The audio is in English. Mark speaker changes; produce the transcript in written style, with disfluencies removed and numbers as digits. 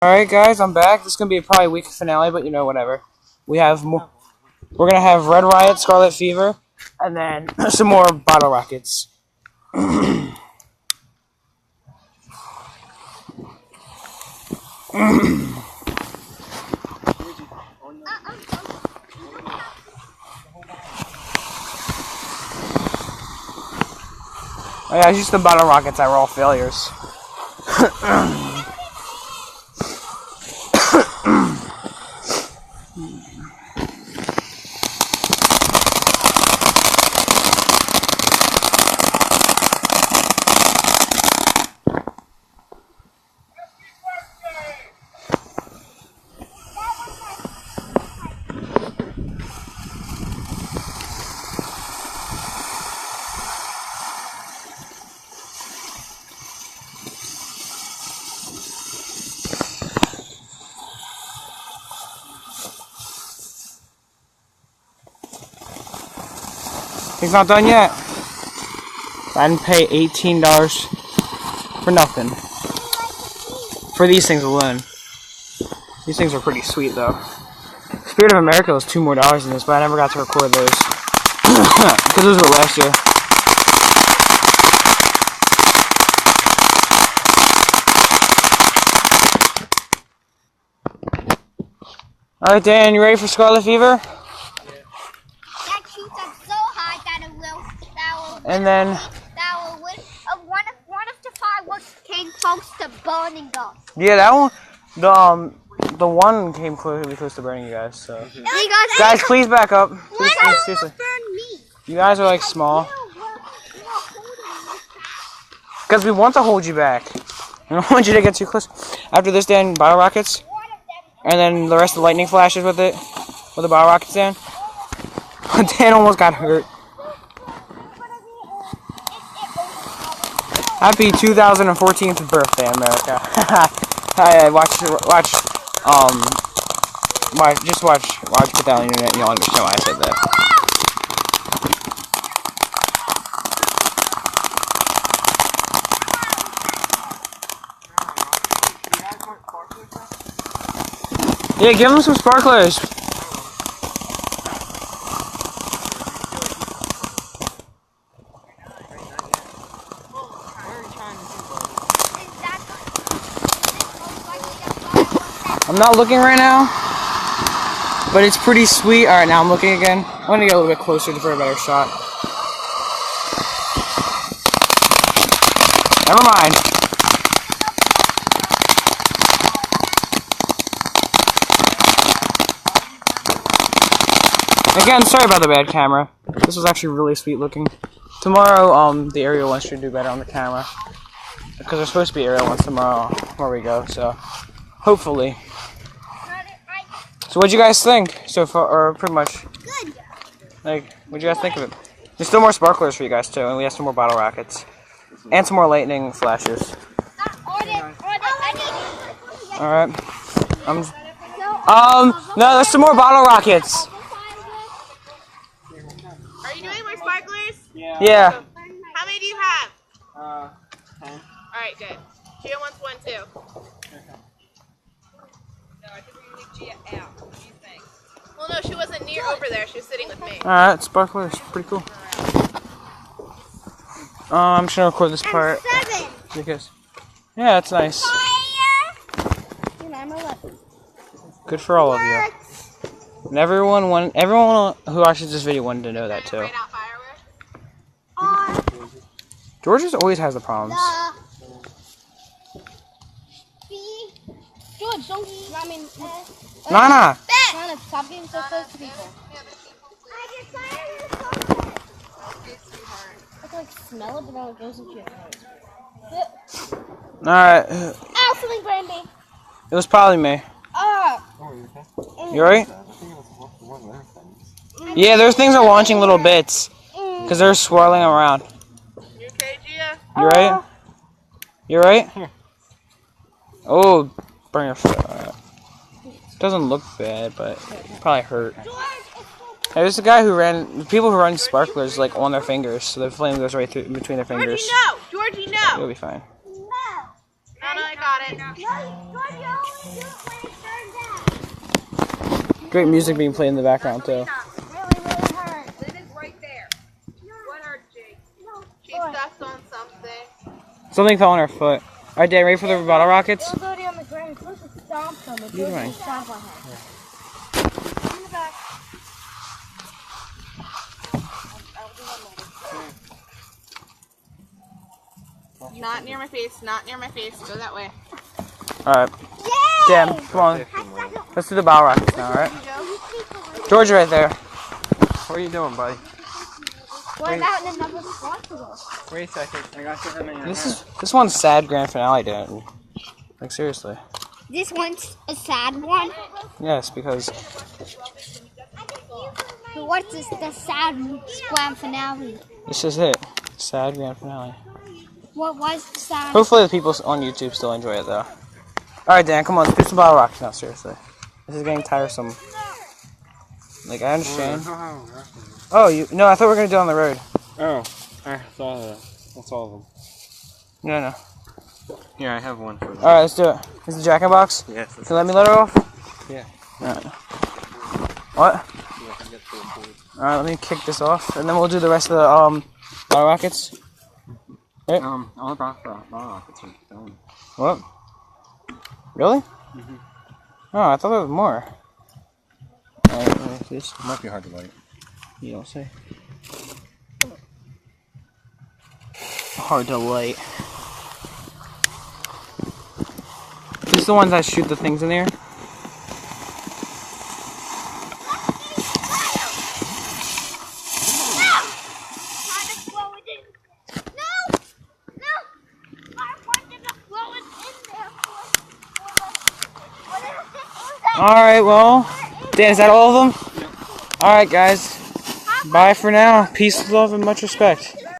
Speaker 1: Alright guys, I'm back. This is going to be probably a week finale, but you know, whatever. We have more. We're going to have Red Riot, Scarlet Fever, and then some more bottle rockets. Oh yeah, it's just the bottle rockets that were all failures. He's not done yet. I didn't pay $18 for nothing. For these things alone. These things are pretty sweet though. Spirit of America was $2 more in this, but I never got to record those. Because those were last year. Alright Dan, you ready for Scarlet Fever? And then
Speaker 2: one of the fireworks came close to burning us.
Speaker 1: Yeah, that one, the one came really close to burning you guys. So guys, please back up. Please, seriously. You guys are like small. Because we want to hold you back. We don't want you to get too close. After this, Dan, bottle rockets, and then the rest of the lightning flashes with it, with the bottle rockets. Dan. Dan almost got hurt. Happy 2014th birthday, America. Watch, put that on the internet and you'll understand why I said that. Yeah, give them some sparklers. I'm not looking right now, but it's pretty sweet. Alright, now I'm looking again. I'm going to get a little bit closer for a better shot. Never mind. Again, sorry about the bad camera. This was actually really sweet looking. Tomorrow, the aerial ones should do better on the camera. Because there's supposed to be aerial ones tomorrow where we go, so hopefully. So what'd you guys think so far, or pretty much?
Speaker 2: Good.
Speaker 1: Like, what'd you guys think of it? There's still more sparklers for you guys too, and we have some more bottle rockets. And some more lightning flashes. Alright. No, there's some more bottle rockets.
Speaker 3: Are you doing more sparklers?
Speaker 1: Yeah.
Speaker 3: How many do you have? 10. Alright, good. Gia wants one too. No, I think we're gonna leave Gia out. What do you think? Well, no, she wasn't near over there. She was sitting with me.
Speaker 1: Alright, sparklers. Pretty cool. I'm just gonna record this part. Because, yeah, it's nice. Good for all of you. And everyone who watches this video wanted to know that too. Georgia always has the problems.
Speaker 2: George, don't.
Speaker 1: Nana!
Speaker 2: Nana, stop getting so close to people. I can like smell it, but now it goes into your nose.
Speaker 1: Alright.
Speaker 2: Ow, something burned me.
Speaker 1: It was probably me. You alright? Yeah, those things are launching little bits. Because they're swirling around.
Speaker 3: You okay, Gia?
Speaker 1: You right? You right? Oh, burn your foot. Doesn't look bad, but it probably hurt. Hey, there's a guy who people who run sparklers like on their fingers, so the flame goes right through between their fingers.
Speaker 3: Georgie, no! Georgie, no!
Speaker 1: You'll be fine.
Speaker 3: No, I got it.
Speaker 1: Great music being played in the background too.
Speaker 2: Really, really hurt.
Speaker 3: It is right there. What hurt Jake? She stepped on something.
Speaker 1: Something fell on her foot. Alright, Dan, ready for the bottle rockets?
Speaker 2: It was already on the ground. It's supposed to stomp on it.
Speaker 1: You're right.
Speaker 2: Stomp on her. In the back.
Speaker 3: Not near my face. Not near my face. Go that way.
Speaker 1: Alright.
Speaker 2: Yay!
Speaker 1: Dan, come on. Let's do the bottle rockets now, alright? George right there.
Speaker 4: What are you doing, buddy?
Speaker 2: What about another possible?
Speaker 4: Wait a second. I got something in your
Speaker 1: This one's sad grand finale, Dan. Like seriously.
Speaker 2: This one's a sad one.
Speaker 1: Yes, because
Speaker 2: What's this, the sad grand finale?
Speaker 1: this is it. Sad grand finale.
Speaker 2: What was the sad?
Speaker 1: Hopefully the people on YouTube still enjoy it though. Alright, Dan, come on, let's do some bottle rockets now, seriously. This is getting tiresome. Like, I understand. Oh, no, I thought we were gonna do it on the road.
Speaker 4: Oh, I saw that. That's all of them.
Speaker 1: No.
Speaker 4: Here, I have one for you.
Speaker 1: Alright, let's do it. Is the Jack in the Box?
Speaker 4: Yes.
Speaker 1: Can you let me let her off?
Speaker 4: Yeah.
Speaker 1: Alright. What?
Speaker 4: Yeah, I get to it for you.
Speaker 1: Alright, let me kick this off, and then we'll do the rest of the bottle rockets.
Speaker 4: All about the bottle rockets are done.
Speaker 1: What? Really? Oh, I thought there was more. Alright, let me see this.
Speaker 4: It might be hard to light.
Speaker 1: You don't say. Hard to light. These are the ones that shoot the things in there. Alright, well, Dan, is that all of them? Alright, guys. Bye for now. Peace, love, and much respect.